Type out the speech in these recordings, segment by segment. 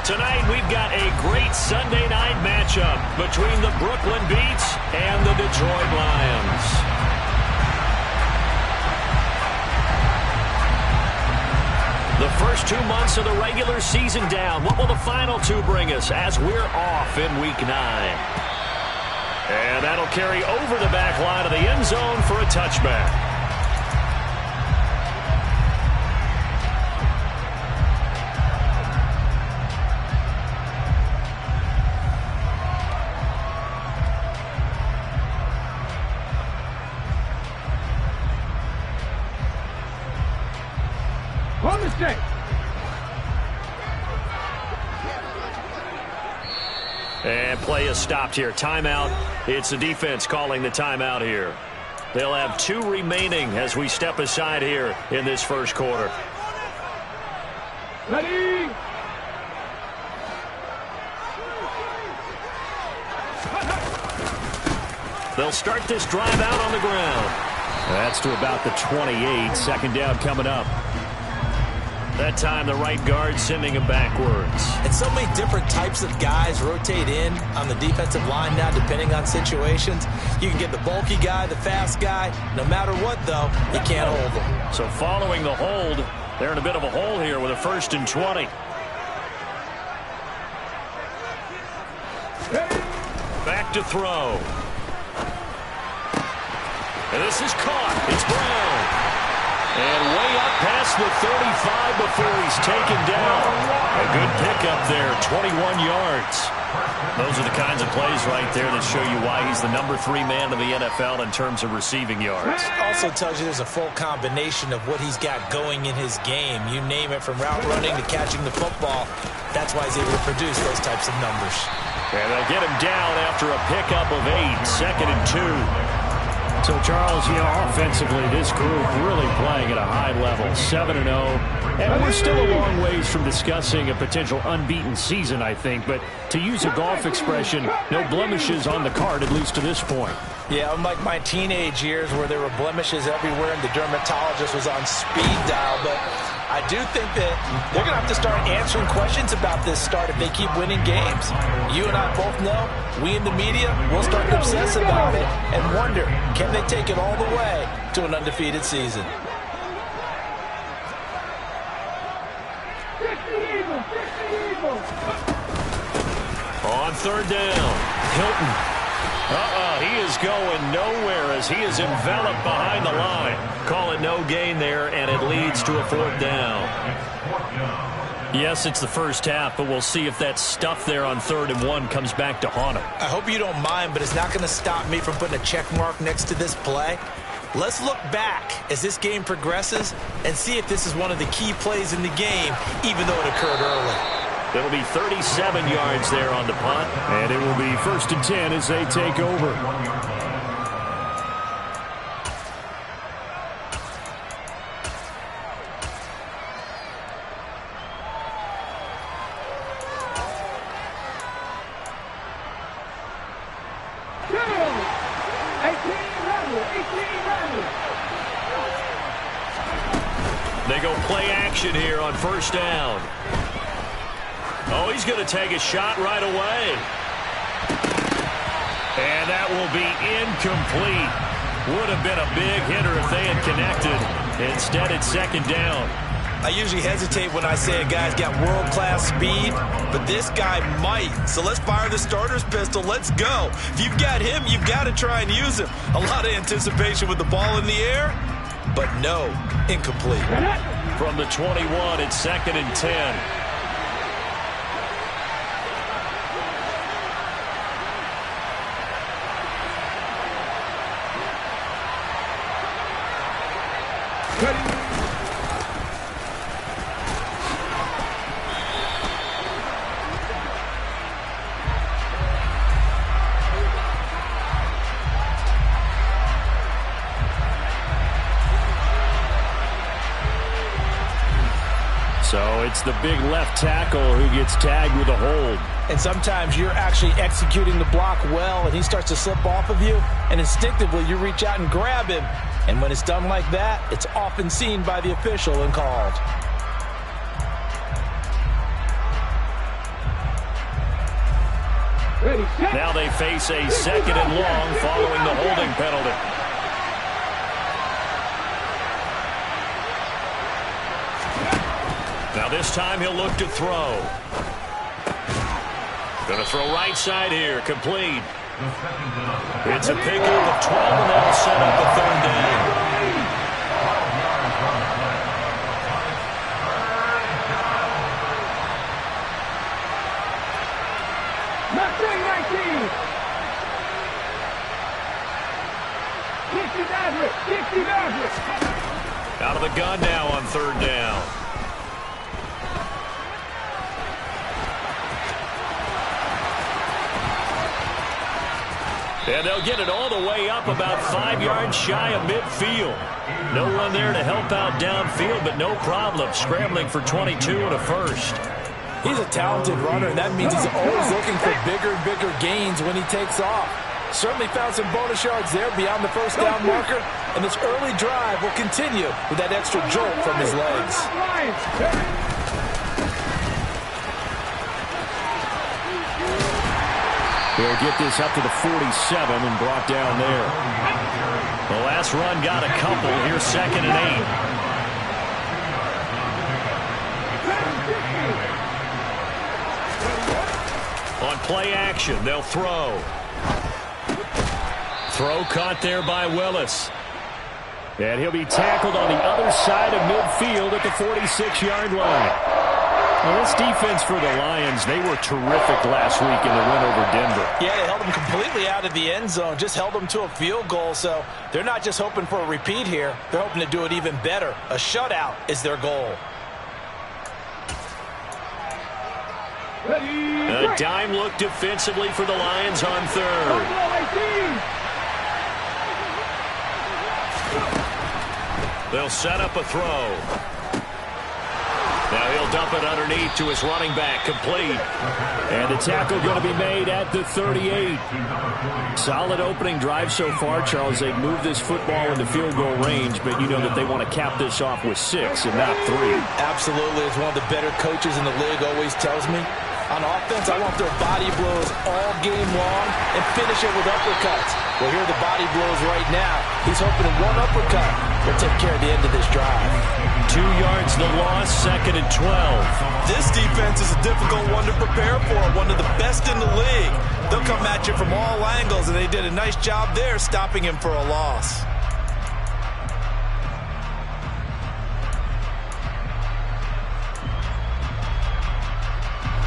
Tonight, we've got a great Sunday night matchup between the Brooklyn Beats and the Detroit Lions. The first 2 months of the regular season down. What will the final two bring us as we're off in Week 9? And that'll carry over the back line of the end zone for a touchback. And play is stopped here. Timeout. It's the defense calling the timeout here. They'll have 2 remaining as we step aside here in this first quarter. Ready? They'll start this drive out on the ground. That's to about the 28. Second down coming up. That time the right guard sending him backwards. And so many different types of guys rotate in on the defensive line now depending on situations. You can get the bulky guy, the fast guy. No matter what, though, you can't hold them. So following the hold, they're in a bit of a hole here with a 1st and 20. Back to throw. And this is caught. It's Brown. And way up past the 35 before he's taken down. A good pickup there, 21 yards. Those are the kinds of plays right there that show you why he's the number 3 man in the NFL in terms of receiving yards. Also tells you there's a full combination of what he's got going in his game. You name it, from route running to catching the football. That's why he's able to produce those types of numbers. And they'll get him down after a pickup of 8, 2nd and 2. So, Charles, offensively, this group really playing at a high level, 7-0. And we're still a long ways from discussing a potential unbeaten season, I think. But to use a golf expression, no blemishes on the card, at least to this point. Yeah, unlike my teenage years where there were blemishes everywhere and the dermatologist was on speed dial. But I do think that they're going to have to start answering questions about this start if they keep winning games. You and I both know, we in the media will start to obsess about it and wonder, can they take it all the way to an undefeated season? On 3rd down, Hilton. He is going nowhere as he is enveloped behind the line. Call it no gain there, and it leads to a 4th down. Yes, it's the first half, but we'll see if that stuff there on 3rd and 1 comes back to haunt him. I hope you don't mind, but it's not going to stop me from putting a check mark next to this play. Let's look back as this game progresses and see if this is one of the key plays in the game, even though it occurred early. It'll be 37 yards there on the punt. And it will be 1st and 10 as they take over. They go play action here on 1st down. Oh, he's going to take a shot right away. And that will be incomplete. Would have been a big hitter if they had connected. Instead, it's 2nd down. I usually hesitate when I say a guy's got world-class speed, but this guy might. So let's fire the starter's pistol. Let's go. If you've got him, you've got to try and use him. A lot of anticipation with the ball in the air, but no, incomplete. From the 21, it's 2nd and 10. So it's the big left tackle who gets tagged with a hold. And sometimes you're actually executing the block well, and he starts to slip off of you, and instinctively you reach out and grab him. And when it's done like that, it's often seen by the official and called. Now they face a 2nd and long following the holding penalty. Now this time he'll look to throw. Going to throw right side here, complete. It's a pickup of 12, and that'll set up a 3rd down. Out of the gun now on 3rd down. And they'll get it all the way up about 5 yards shy of midfield. No one there to help out downfield, but no problem. Scrambling for 22 and a first. He's a talented runner, and that means he's always looking for bigger and bigger gains when he takes off. Certainly found some bonus yards there beyond the 1st down marker, and this early drive will continue with that extra jolt from his legs. They'll get this up to the 47 and brought down there. The last run got a couple. Here's 2nd and 8. On play action, they'll throw. Throw caught there by Willis. And he'll be tackled on the other side of midfield at the 46-yard line. Well, this defense for the Lions, they were terrific last week in the win over Denver. Yeah, they held them completely out of the end zone, just held them to a field goal. So they're not just hoping for a repeat here. They're hoping to do it even better. A shutout is their goal. A dime look defensively for the Lions on 3rd. They'll set up a throw. Now he'll dump it underneath to his running back, complete. And the tackle going to be made at the 38. Solid opening drive so far, Charles. They've moved this football into field goal range, but you know that they want to cap this off with 6 and not 3. Absolutely. As one of the better coaches in the league always tells me, on offense, I want their body blows all game long and finish it with uppercuts. Well, here are the body blows right now. He's hoping one uppercut will take care of the end of this drive. 2 yards the loss, 2nd and 12. This defense is a difficult one to prepare for, one of the best in the league. They'll come at you from all angles, and they did a nice job there stopping him for a loss.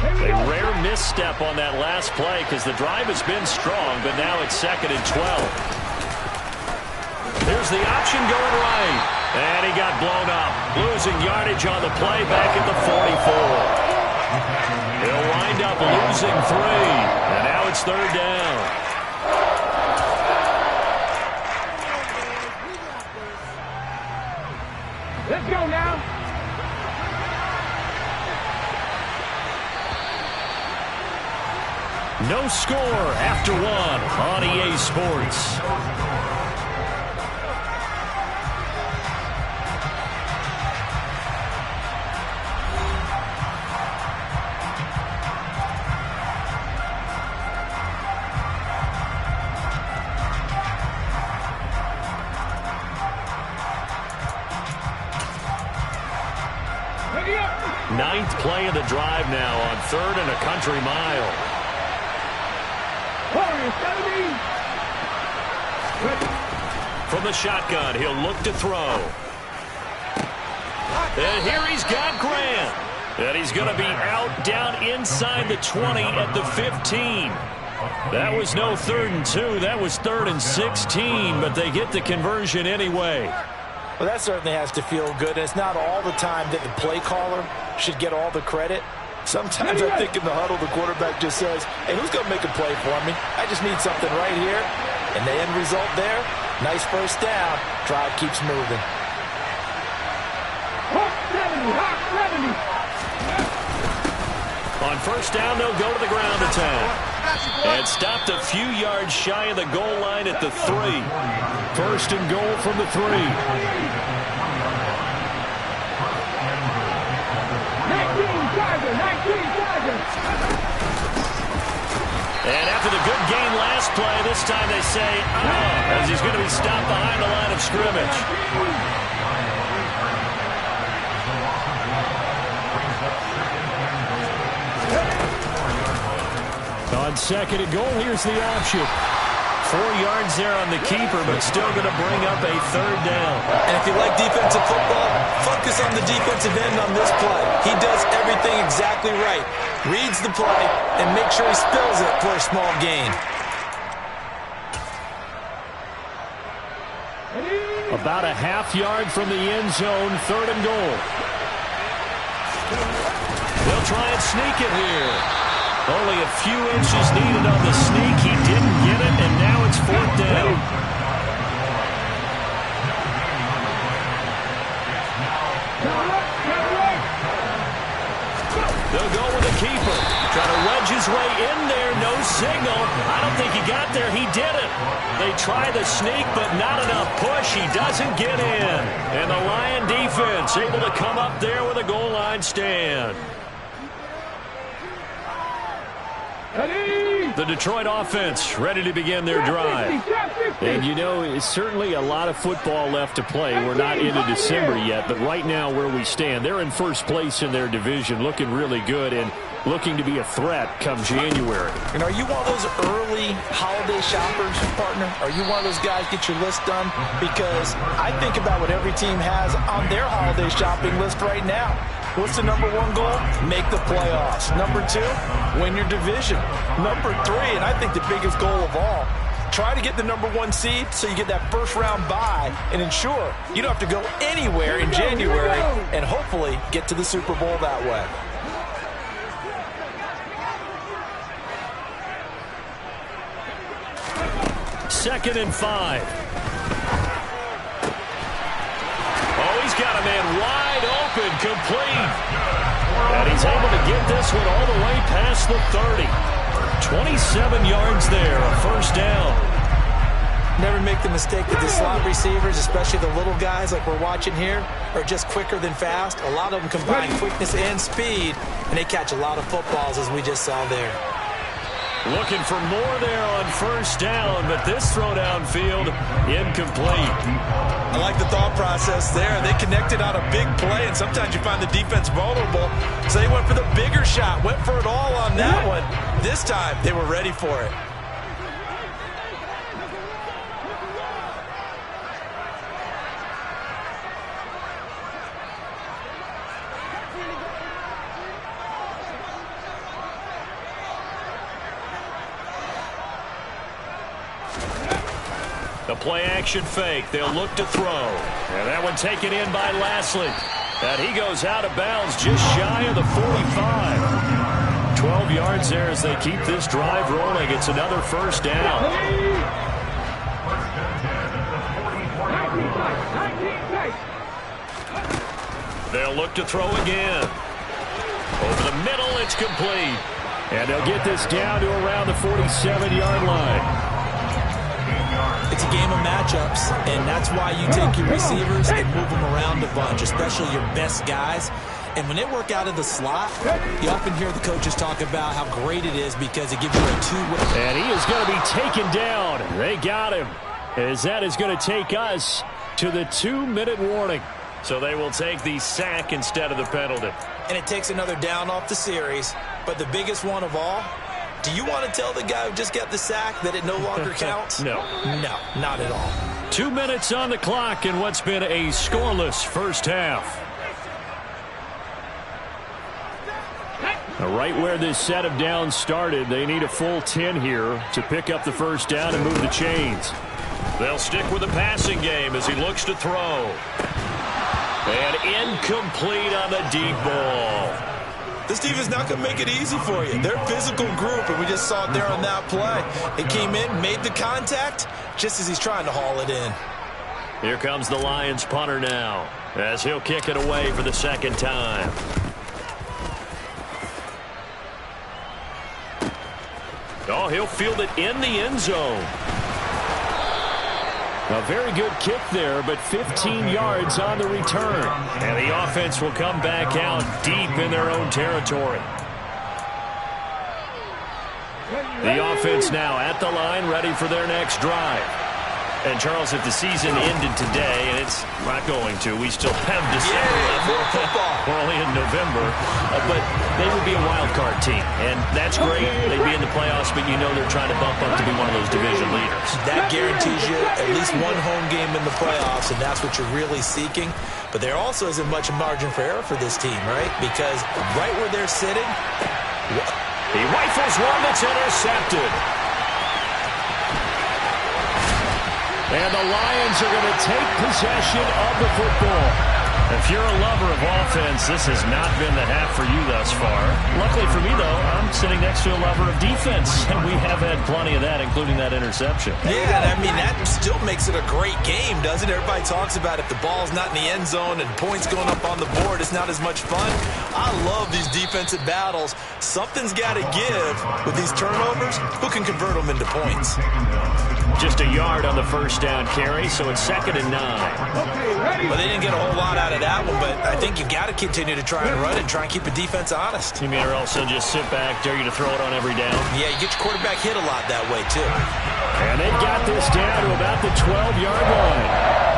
A rare misstep on that last play because the drive has been strong, but now it's 2nd and 12. Here's the option going right. And he got blown up. Losing yardage on the play back at the 44. He'll wind up losing 3. And now it's 3rd down. Let's go now. No score after 1 on EA Sports. Ninth play of the drive now on 3rd and a country mile. From the shotgun, he'll look to throw. And here he's got Grant. And he's going to be out down inside the 20 at the 15. That was no 3rd and 2. That was 3rd and 16, but they get the conversion anyway. Well, that certainly has to feel good. It's not all the time that the play caller should get all the credit. Sometimes I think in the huddle, the quarterback just says, hey, who's going to make a play for me? I just need something right here. And the end result there, nice 1st down. Drive keeps moving. On 1st down, they'll go to the ground attack. And stopped a few yards shy of the goal line at the 3. 1st and goal from the 3. And after the good gain last play, this time they say, as he's going to be stopped behind the line of scrimmage. On second and goal, here's the option. 4 yards there on the keeper, but still going to bring up a third down. And if you like defensive football, focus on the defensive end on this play. He does everything exactly right. Reads the play and makes sure he spills it for a small gain. About a half yard from the end zone, third and goal. They'll try and sneak it here. Only a few inches needed on the sneak. He didn't get it, and now it's fourth down. They'll go with the keeper. Trying to wedge his way in there. No signal. I don't think he got there. He didn't. They try the sneak, but not enough push. He doesn't get in. And the Lion defense able to come up there with a goal line stand. The Detroit offense ready to begin their drive. And you know, it's certainly a lot of football left to play. We're not into December yet, but right now where we stand, they're in first place in their division, looking really good and looking to be a threat come January. And are you one of those early holiday shoppers, partner? Are you one of those guys get your list done? Because I think about what every team has on their holiday shopping list right now. What's the number one goal? Make the playoffs. Number 2, win your division. Number 3, and I think the biggest goal of all, try to get the number 1 seed so you get that first round bye and ensure you don't have to go anywhere in January and hopefully get to the Super Bowl that way. Second and 5. Oh, he's got a man wide open, complete. And he's able to get this one all the way past the 30. 27 yards there, a first down. Never make the mistake that the slot receivers, especially the little guys like we're watching here, are just quicker than fast. A lot of them combine quickness and speed, and they catch a lot of footballs, as we just saw there. Looking for more there on first down, but this throw downfield incomplete. I like the thought process there. They connected on a big play, and sometimes you find the defense vulnerable. So they went for the bigger shot, went for it all on that one. This time, they were ready for it. The play-action fake. They'll look to throw. And that one taken in by Lashley. And he goes out of bounds just shy of the 45. 12 yards there as they keep this drive rolling. It's another first down. They'll look to throw again. Over the middle, it's complete. And they'll get this down to around the 47-yard line. It's a game of matchups, and that's why you take your receivers and move them around a bunch, especially your best guys. And when they work out of the slot, you often hear the coaches talk about how great it is because it gives you a two-way. And he is going to be taken down. They got him, as that is going to take us to the 2-minute warning. So they will take the sack instead of the penalty. And it takes another down off the series. But the biggest one of all, do you want to tell the guy who just got the sack that it no longer counts? No. No, not at all. 2 minutes on the clock in what's been a scoreless first half. Right where this set of downs started, they need a full 10 here to pick up the first down and move the chains. They'll stick with the passing game as he looks to throw. And incomplete on the deep ball. This defense not going to make it easy for you. They're a physical group, and we just saw it there on that play. It came in, made the contact, just as he's trying to haul it in. Here comes the Lions punter now, as he'll kick it away for the second time. Oh, he'll field it in the end zone. A very good kick there, but 15 yards on the return. And the offense will come back out deep in their own territory. The offense now at the line, ready for their next drive. And, Charles, if the season ended today, and it's not going to, we still have December left. More football. We're only in November. But they would be a wild card team, and that's great. They'd be in the playoffs, but you know they're trying to bump up to be one of those division leaders. That guarantees you at least one home game in the playoffs, and that's what you're really seeking. But there also isn't much margin for error for this team, right? Because right where they're sitting, he rifles one that's intercepted. And the Lions are going to take possession of the football. If you're a lover of offense, this has not been the half for you thus far. Luckily for me, though, I'm sitting next to a lover of defense, and we have had plenty of that, including that interception. Yeah, I mean, that still makes it a great game, doesn't it? Everybody talks about if the ball's not in the end zone and points going up on the board, it's not as much fun. I love these defensive battles. Something's got to give with these turnovers. Who can convert them into points? Just a yard on the first down carry, so it's 2nd and 9. Well, they didn't get a whole lot out of that one, but I think you've got to continue to try and run and try and keep the defense honest. You mean or also just sit back, dare you to throw it on every down? Yeah, you get your quarterback hit a lot that way, too. And they've got this down to about the 12-yard line.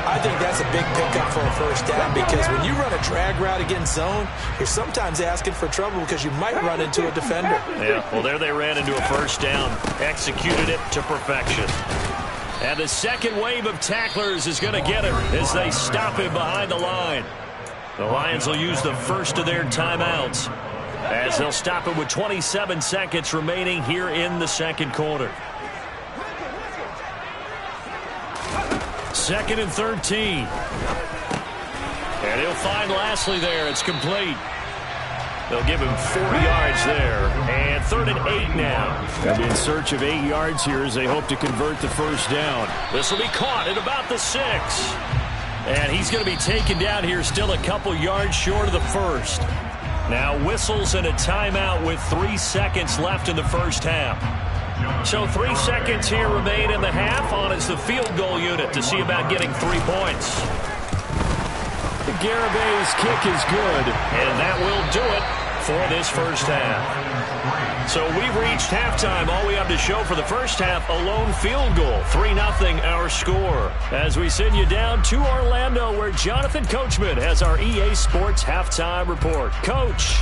I think that's a big pickup for a first down because when you run a drag route against zone, you're sometimes asking for trouble because you might run into a defender. Yeah, well, there they ran into a first down, executed it to perfection. And the second wave of tacklers is going to get him as they stop him behind the line. The Lions will use the first of their timeouts as they'll stop him with 27 seconds remaining here in the second quarter. 2nd and 13. And he'll find Lashley there. It's complete. They'll give him 4 yards there. And 3rd and 8 now. They'll be in search of 8 yards here as they hope to convert the first down. This will be caught at about the 6. And he's going to be taken down here still a couple yards short of the first. Now whistles and a timeout with 3 seconds left in the first half. So 3 seconds here remain in the half. On is the field goal unit to see about getting 3 points. Garabay's kick is good, and that will do it for this first half. So we've reached halftime. All we have to show for the first half, a lone field goal. 3-0 our score. As we send you down to Orlando, where Jonathan Coachman has our EA Sports halftime report. Coach.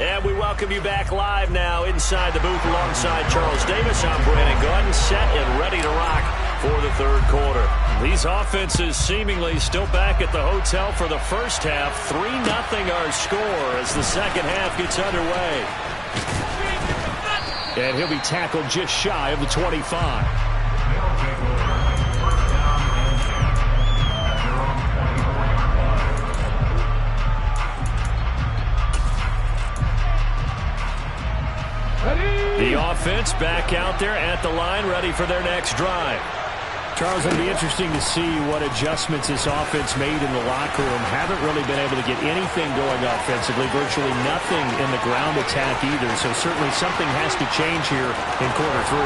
And we welcome you back live now inside the booth alongside Charles Davis. I'm Brandon Gordon, set and ready to rock for the third quarter. These offenses seemingly still back at the hotel for the first half. 3-0 our score as the second half gets underway. And he'll be tackled just shy of the 25. The offense back out there at the line, ready for their next drive. Charles, it'll be interesting to see what adjustments this offense made in the locker room. Haven't really been able to get anything going offensively, virtually nothing in the ground attack either. So certainly something has to change here in quarter 3.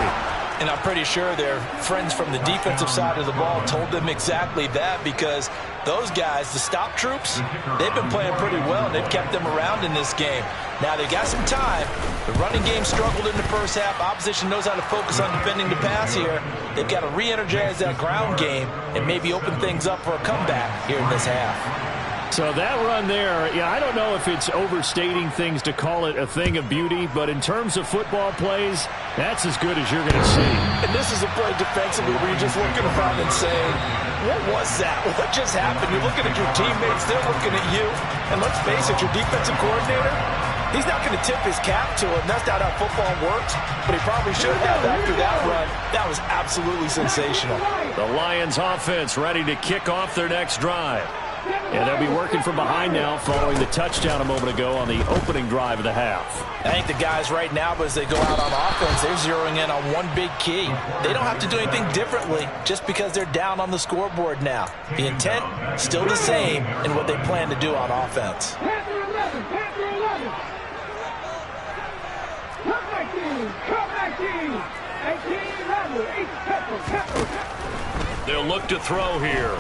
And I'm pretty sure their friends from the defensive side of the ball told them exactly that, because those guys, the stop troops, they've been playing pretty well, and they've kept them around in this game. Now, they got some time. The running game struggled in the first half. Opposition knows how to focus on defending the pass here. They've got to re-energize that ground game and maybe open things up for a comeback here in this half. So that run there, yeah, I don't know if it's overstating things to call it a thing of beauty, but in terms of football plays, that's as good as you're going to see. And this is a play defensively where you're just looking around and saying, what was that? What just happened? You're looking at your teammates, they're looking at you. And let's face it, your defensive coordinator, he's not going to tip his cap to it. That's not how football works, but he probably should have after that run. That was absolutely sensational. The Lions offense ready to kick off their next drive. And they'll be working from behind now following the touchdown a moment ago on the opening drive of the half. I think the guys right now, as they go out on offense, they're zeroing in on one big key. They don't have to do anything differently just because they're down on the scoreboard now. The intent, still the same in what they plan to do on offense. They'll look to throw here.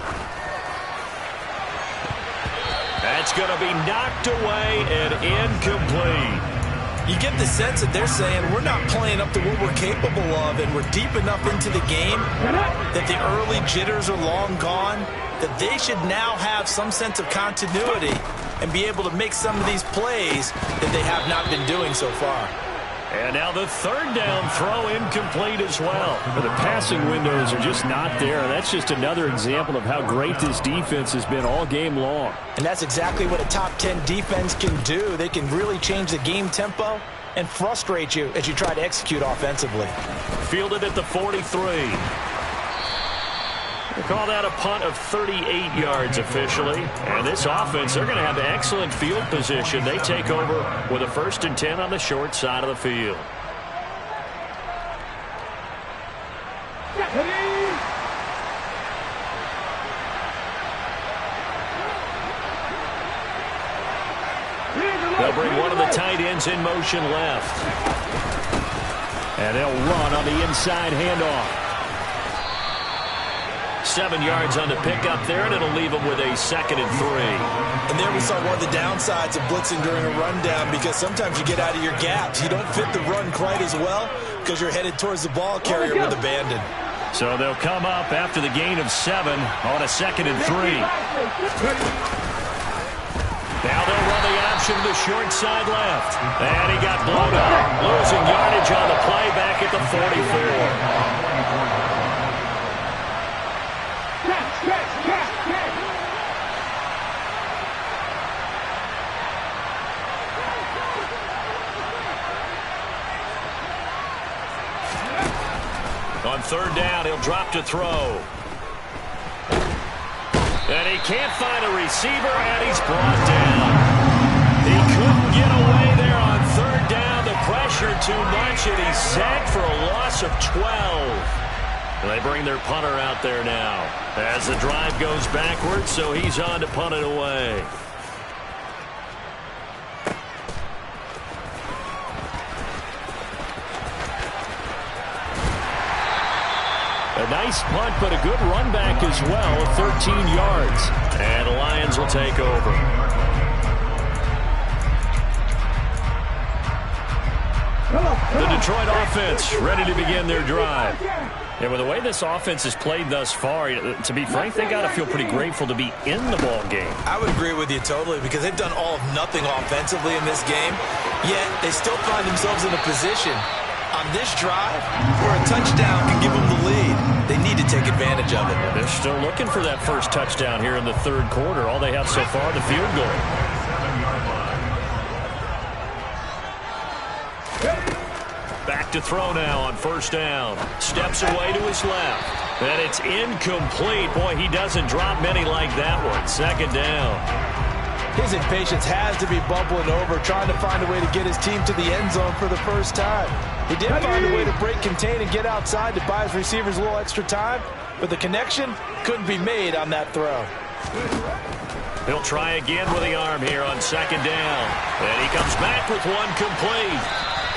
That's going to be knocked away and incomplete. You get the sense that they're saying we're not playing up to what we're capable of, and we're deep enough into the game that the early jitters are long gone, that they should now have some sense of continuity and be able to make some of these plays that they have not been doing so far. And now the third down throw incomplete as well. The passing windows are just not there. That's just another example of how great this defense has been all game long. And that's exactly what a top 10 defense can do. They can really change the game tempo and frustrate you as you try to execute offensively. Fielded at the 43. We'll call that a punt of 38 yards officially. And this offense, they're going to have excellent field position. They take over with a 1st and 10 on the short side of the field. They'll bring one of the tight ends in motion left. And they'll run on the inside handoff. 7 yards on the pickup there, and it'll leave them with a 2nd and 3. And there we saw one of the downsides of blitzing during a rundown, because sometimes you get out of your gaps. You don't fit the run quite as well because you're headed towards the ball carrier with abandon. So they'll come up after the gain of 7 on a 2nd and 3. Now they'll run the option to the short side left. And he got blown up, losing yardage on the play back at the 44. On 3rd down, he'll drop to throw. And he can't find a receiver, and he's brought down. He couldn't get away there on 3rd down. The pressure too much, and he's sacked for a loss of 12. They bring their punter out there now as the drive goes backwards, so he's on to punt it away. A nice punt, but a good run back as well, 13 yards. And the Lions will take over. The Detroit offense ready to begin their drive. And with the way this offense has played thus far, to be frank, they got to feel pretty grateful to be in the ball game. I would agree with you totally, because they've done all of nothing offensively in this game, yet they still find themselves in a position on this drive where a touchdown can give them the lead. They need to take advantage of it. They're still looking for that first touchdown here in the 3rd quarter. All they have so far, the field goal. Back to throw now on 1st down. Steps away to his left. And it's incomplete. Boy, he doesn't drop many like that one. 2nd down. His impatience has to be bubbling over, trying to find a way to get his team to the end zone for the first time. He did find a way to break, contain, and get outside to buy his receivers a little extra time, but the connection couldn't be made on that throw. He'll try again with the arm here on 2nd down. And he comes back with one complete.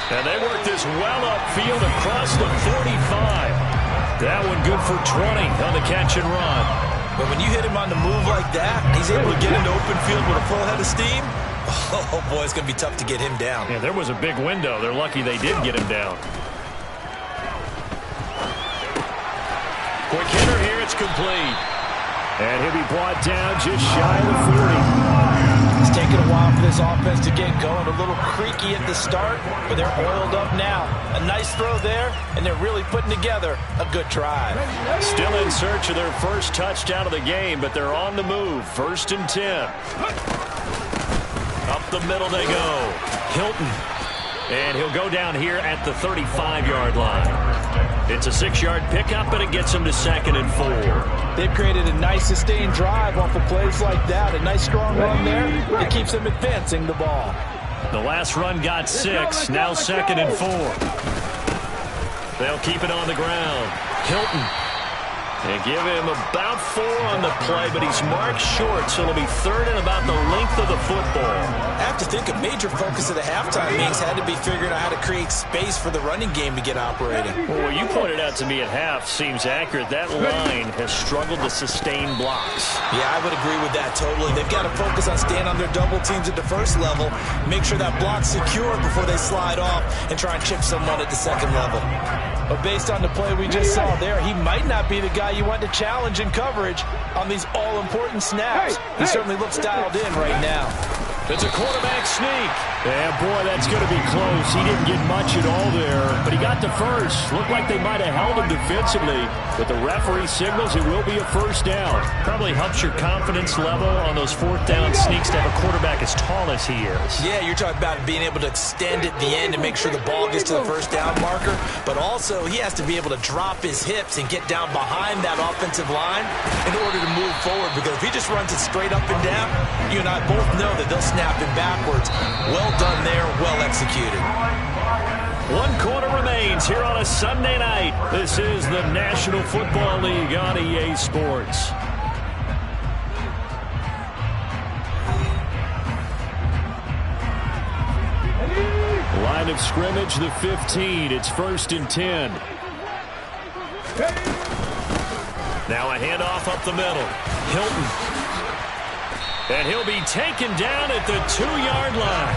And they work this well upfield across the 45. That one good for 20 on the catch and run. But when you hit him on the move like that, he's able to get into open field with a full head of steam. Oh, boy, it's going to be tough to get him down. Yeah, there was a big window. They're lucky they did get him down. Quick hitter here. It's complete. And he'll be brought down just shy of the 40. It's taken a while for this offense to get going. A little creaky at the start, but they're oiled up now. A nice throw there, and they're really putting together a good drive. Still in search of their first touchdown of the game, but they're on the move. 1st and 10. Up the middle they go. Hilton. And he'll go down here at the 35-yard line. It's a 6-yard pickup, and it gets him to 2nd and 4. They've created a nice sustained drive off of plays like that. A nice strong run there. It keeps them advancing the ball. The last run got 6. Now 2nd and 4. They'll keep it on the ground. Hilton. They give him about 4 on the play, but he's marked short, so it'll be 3rd and about the length of the football. I have to think a major focus of the halftime meetings had to be figuring out how to create space for the running game to get operating. Well, what you pointed out to me at half seems accurate. That line has struggled to sustain blocks. Yeah, I would agree with that totally. They've got to focus on staying on their double teams at the first level, make sure that block's secure before they slide off and try and chip someone at the second level. But based on the play we just saw there, he might not be the guy you want to challenge in coverage on these all-important snaps. He certainly looks dialed in right now. It's a quarterback sneak. Yeah, boy, that's going to be close. He didn't get much at all there, but he got to first. Looked like they might have held him defensively, but the referee signals it will be a first down. Probably helps your confidence level on those 4th down sneaks to have a quarterback as tall as he is. Yeah, you're talking about being able to extend at the end and make sure the ball gets to the first down marker, but also he has to be able to drop his hips and get down behind that offensive line in order to move forward, because if he just runs it straight up and down, you and I both know that they'll snap him backwards. Well done there, well executed. 1 quarter remains here on a Sunday night. This is the National Football League on EA Sports. Line of scrimmage, the 15. It's 1st and 10. Now a handoff up the middle. Hilton. And he'll be taken down at the 2-yard line.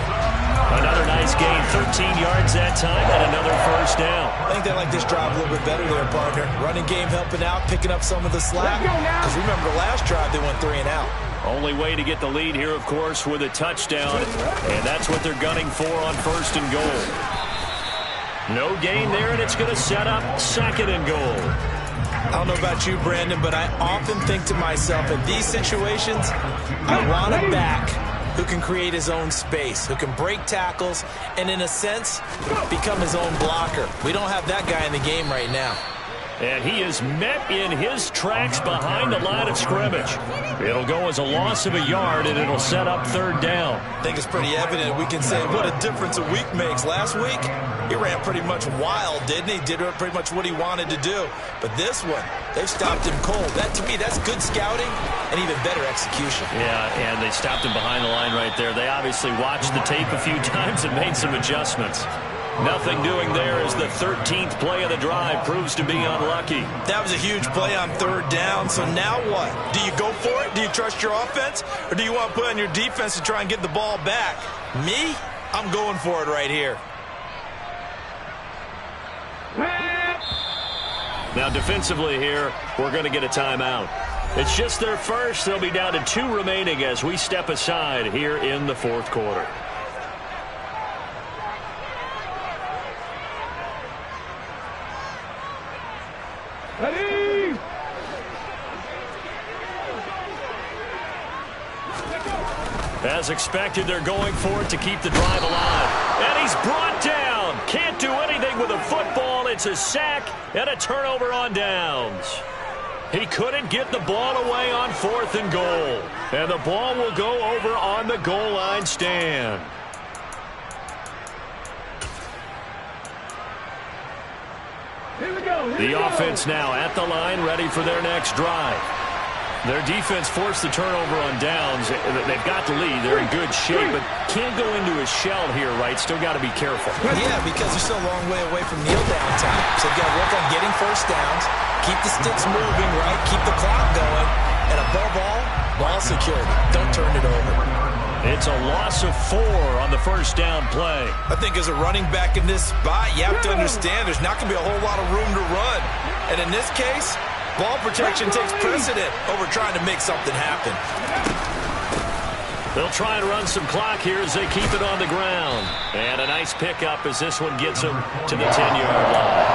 Another nice gain, 13 yards that time, and another first down. I think they like this drive a little bit better there, partner. Running game helping out, picking up some of the slack. Because remember, the last drive they went 3 and out. Only way to get the lead here, of course, with a touchdown. And that's what they're gunning for on 1st and goal. No gain there, and it's going to set up 2nd and goal. I don't know about you, Brandon, but I often think to myself, in these situations, I want a back who can create his own space, who can break tackles, and in a sense, become his own blocker. We don't have that guy in the game right now. And he is met in his tracks behind the line of scrimmage. It'll go as a loss of a yard, and it'll set up 3rd down. I think it's pretty evident. We can say what a difference a week makes. Last week, he ran pretty much wild, didn't he? Did pretty much what he wanted to do. But this one, they've stopped him cold. That, to me, that's good scouting and even better execution. Yeah, and they stopped him behind the line right there. They obviously watched the tape a few times and made some adjustments. Nothing doing there as the 13th play of the drive proves to be unlucky. That was a huge play on 3rd down, so now what? Do you go for it? Do you trust your offense? Or do you want to put on your defense to try and get the ball back? Me? I'm going for it right here. Now defensively here, we're going to get a timeout. It's just their first. They'll be down to 2 remaining as we step aside here in the 4th quarter. Ready? As expected, they're going for it to keep the drive alive. And he's brought down. Can't do anything with a football. It's a sack and a turnover on downs. He couldn't get the ball away on 4th and goal. And the ball will go over on the goal line stand. The offense now at the line, ready for their next drive. Their defense forced the turnover on downs. They've got the lead. They're in good shape, but can't go into a shell here, right? Still got to be careful. Yeah, because they're still a long way away from kneel down time. So they've got to work on getting first downs, keep the sticks moving, right? Keep the clock going, and above all, ball security. Don't turn it over. It's a loss of 4 on the first down play. I think as a running back in this spot, you have to understand there's not going to be a whole lot of room to run. And in this case, ball protection takes precedent over trying to make something happen. They'll try and run some clock here as they keep it on the ground. And a nice pickup as this one gets them to the 10-yard line.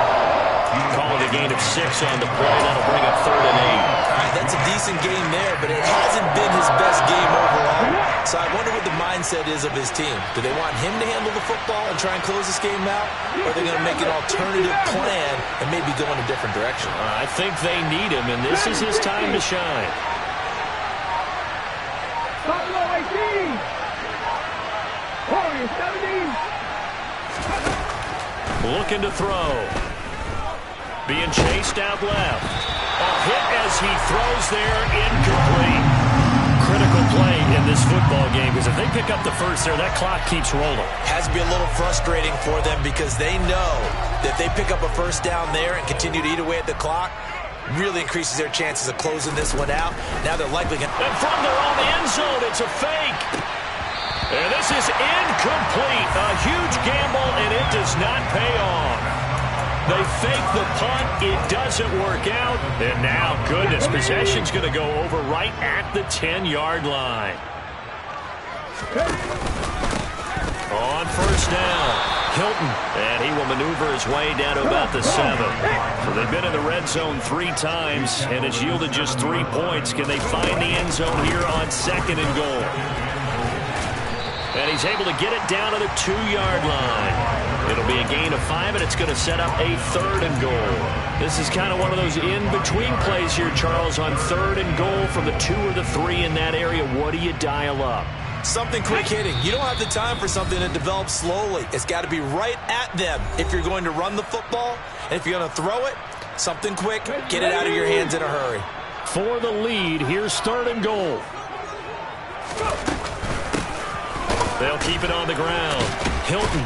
Calling a gain of 6 on the play. That'll bring up 3rd and 8. All right, that's a decent game there, but it hasn't been his best game overall. So I wonder what the mindset is of his team. Do they want him to handle the football and try and close this game out? Or are they going to make an alternative plan and maybe go in a different direction? I think they need him, and this is his time to shine. Buffalo 18. Warriors 17. Looking to throw. Being chased out left. hit as he throws there, incomplete. Critical play in this football game, because if they pick up the first there, that clock keeps rolling. Has to be a little frustrating for them because they know that if they pick up a first down there and continue to eat away at the clock, really increases their chances of closing this one out. Now they're likely going to... And from their own end zone, it's a fake. And this is incomplete. A huge gamble, and it does not pay off. They fake the punt. It doesn't work out. And now, goodness, possession's going to go over right at the 10-yard line. On first down, Hilton. And he will maneuver his way down to about the 7. So they've been in the red zone 3 times, and it's yielded just 3 points. Can they find the end zone here on 2nd and goal? And he's able to get it down to the 2-yard line. It'll be a gain of 5, and it's going to set up a 3rd and goal. This is kind of one of those in-between plays here, Charles, on 3rd and goal from the 2 or the 3 in that area. What do you dial up? Something quick hitting. You don't have the time for something that develops slowly. It's got to be right at them if you're going to run the football. And if you're going to throw it, something quick, get it out of your hands in a hurry. For the lead, here's 3rd and goal. They'll keep it on the ground. Hilton.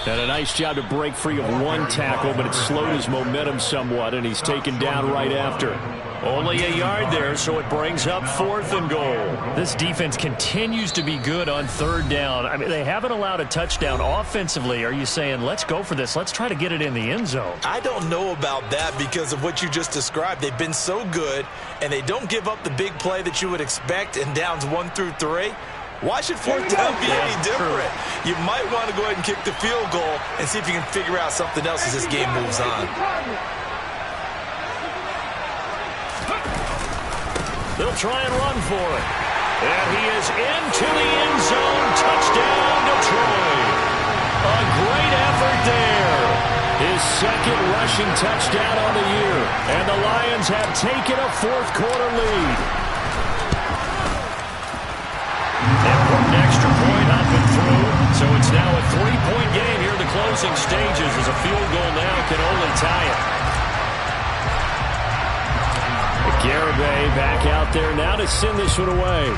And a nice job to break free of 1 tackle, but it slowed his momentum somewhat, and he's taken down right after. Only a yard there, so it brings up 4th and goal. This defense continues to be good on 3rd down. I mean, they haven't allowed a touchdown offensively. Are you saying, let's go for this, let's try to get it in the end zone? I don't know about that because of what you just described. They've been so good, and they don't give up the big play that you would expect in downs 1 through 3. Why should 4th down be any different? You might want to go ahead and kick the field goal and see if you can figure out something else as this game moves on. They'll try and run for it. And he is into the end zone. Touchdown, Detroit. A great effort there. His 2nd rushing touchdown on the year. And the Lions have taken a 4th quarter lead. And put an extra point up and through. So it's now a 3-point game here in the closing stages as a field goal now can only tie it. Garibay back out there now to send this one away.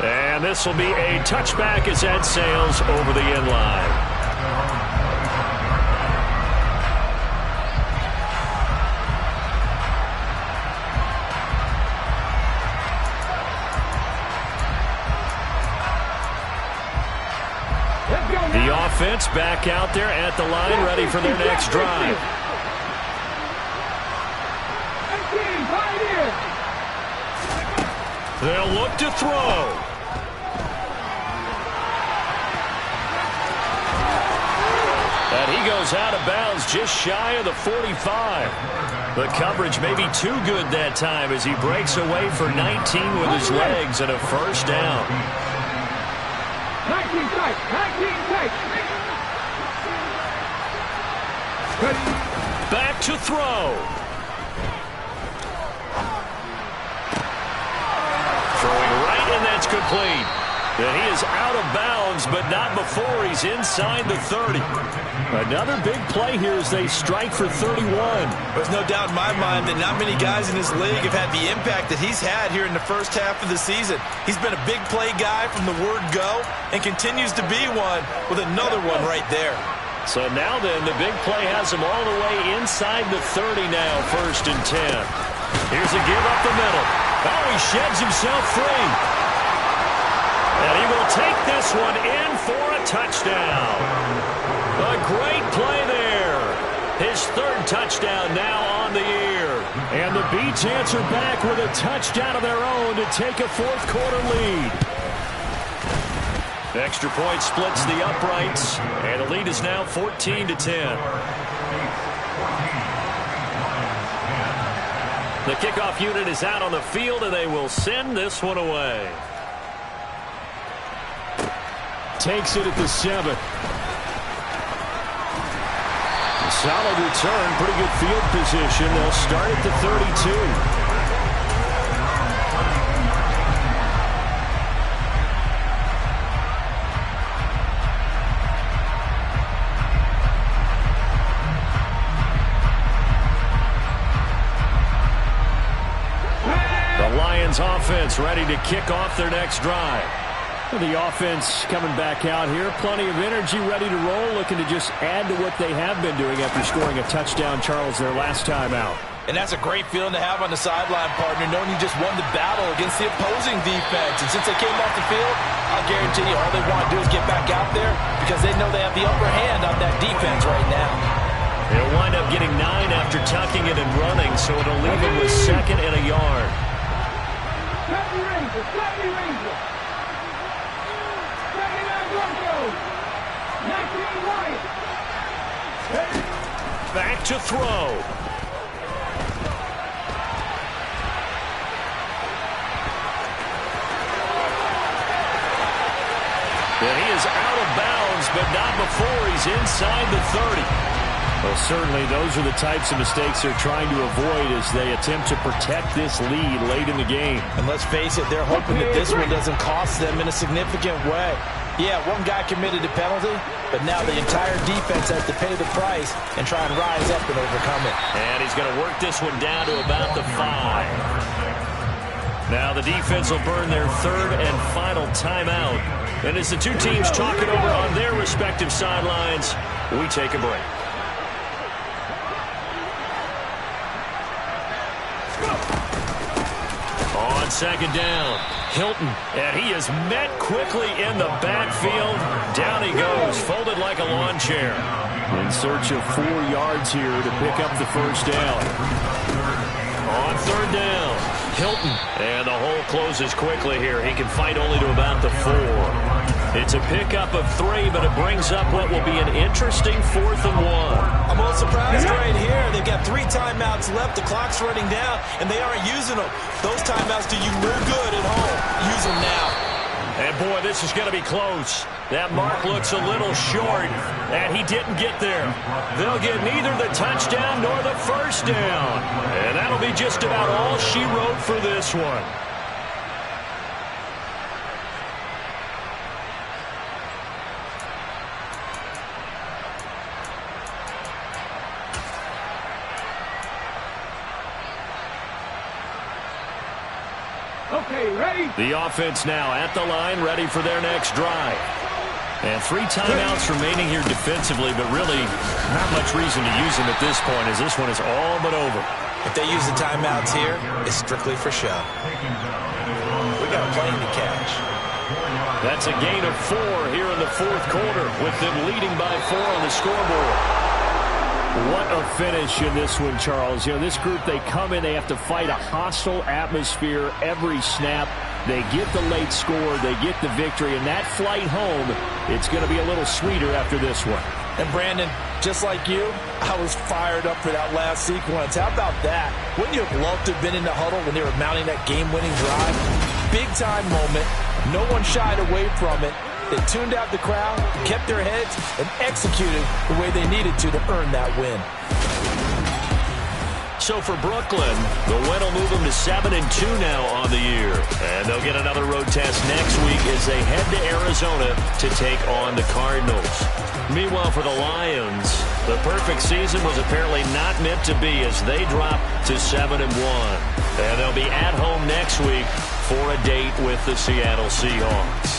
And this will be a touchback as that sails over the end line. The offense back out there at the line, ready for their next drive. They'll look to throw. And he goes out of bounds just shy of the 45. The coverage may be too good that time as he breaks away for 19 with his legs and a first down. 19 tight, 19 tight. Back to throw. Throwing right, and that's complete. And he is out of bounds, but not before he's inside the 30. Another big play here as they strike for 31. There's no doubt in my mind that not many guys in this league have had the impact that he's had here in the first half of the season. He's been a big play guy from the word go and continues to be one with another one right there. So now then, the big play has him all the way inside the 30 now, 1st and 10. Here's a give up the middle. Oh, he sheds himself free. And he will take this one in for a touchdown. A great play there. His 3rd touchdown now on the year. And the Beats answer back with a touchdown of their own to take a 4th quarter lead. Extra point splits the uprights, and the lead is now 14-10. The kickoff unit is out on the field, and they will send this one away. Takes it at the 7. Solid return, pretty good field position. They'll start at the 32. offense ready to kick off their next drive. The offense coming back out here. Plenty of energy, ready to roll, looking to just add to what they have been doing after scoring a touchdown, Charles, their last time out. And that's a great feeling to have on the sideline, partner, knowing you just won the battle against the opposing defense. And since they came off the field, I'll guarantee you all they want to do is get back out there because they know they have the upper hand on that defense right now. They'll wind up getting 9 after tucking it and running, so it'll leave them with 2nd and a yard. Back to throw. And he is out of bounds, but not before he's inside the 30. Well, certainly those are the types of mistakes they're trying to avoid as they attempt to protect this lead late in the game. And let's face it, they're hoping that this one doesn't cost them in a significant way. Yeah, one guy committed a penalty, but now the entire defense has to pay the price and try and rise up and overcome it. And he's going to work this one down to about the 5. Now the defense will burn their 3rd and final timeout. And as the two teams talk it over on their respective sidelines, we take a break. On 2nd down, Hilton, and he is met quickly in the backfield. Down he goes, folded like a lawn chair. In search of 4 yards here to pick up the 1st down. On 3rd down, Hilton, and the hole closes quickly here. He can fight only to about the 4. It's a pickup of 3, but it brings up what will be an interesting 4th and 1. I'm a little surprised right here. They've got 3 timeouts left. The clock's running down, and they aren't using them. Those timeouts do you no good at home. Use them now. And, boy, this is going to be close. That mark looks a little short, and he didn't get there. They'll get neither the touchdown nor the 1st down. And that'll be just about all she wrote for this one. Okay, ready? The offense now at the line, ready for their next drive. And 3 timeouts remaining here defensively, but really not much reason to use them at this point as this one is all but over. If they use the timeouts here, it's strictly for show. We got a plane to catch. That's a gain of 4 here in the 4th quarter with them leading by 4 on the scoreboard. What a finish in this one, Charles. You know, this group, they come in, they have to fight a hostile atmosphere every snap. They get the late score, they get the victory, and that flight home, it's going to be a little sweeter after this one. And Brandon, just like you, I was fired up for that last sequence. How about that? Wouldn't you have loved to have been in the huddle when they were mounting that game-winning drive? Big-time moment. No one shied away from it. They tuned out the crowd, kept their heads, and executed the way they needed to earn that win. So for Brooklyn, the win will move them to 7-2 now on the year. And they'll get another road test next week as they head to Arizona to take on the Cardinals. Meanwhile, for the Lions, the perfect season was apparently not meant to be as they drop to 7-1. And they'll be at home next week for a date with the Seattle Seahawks.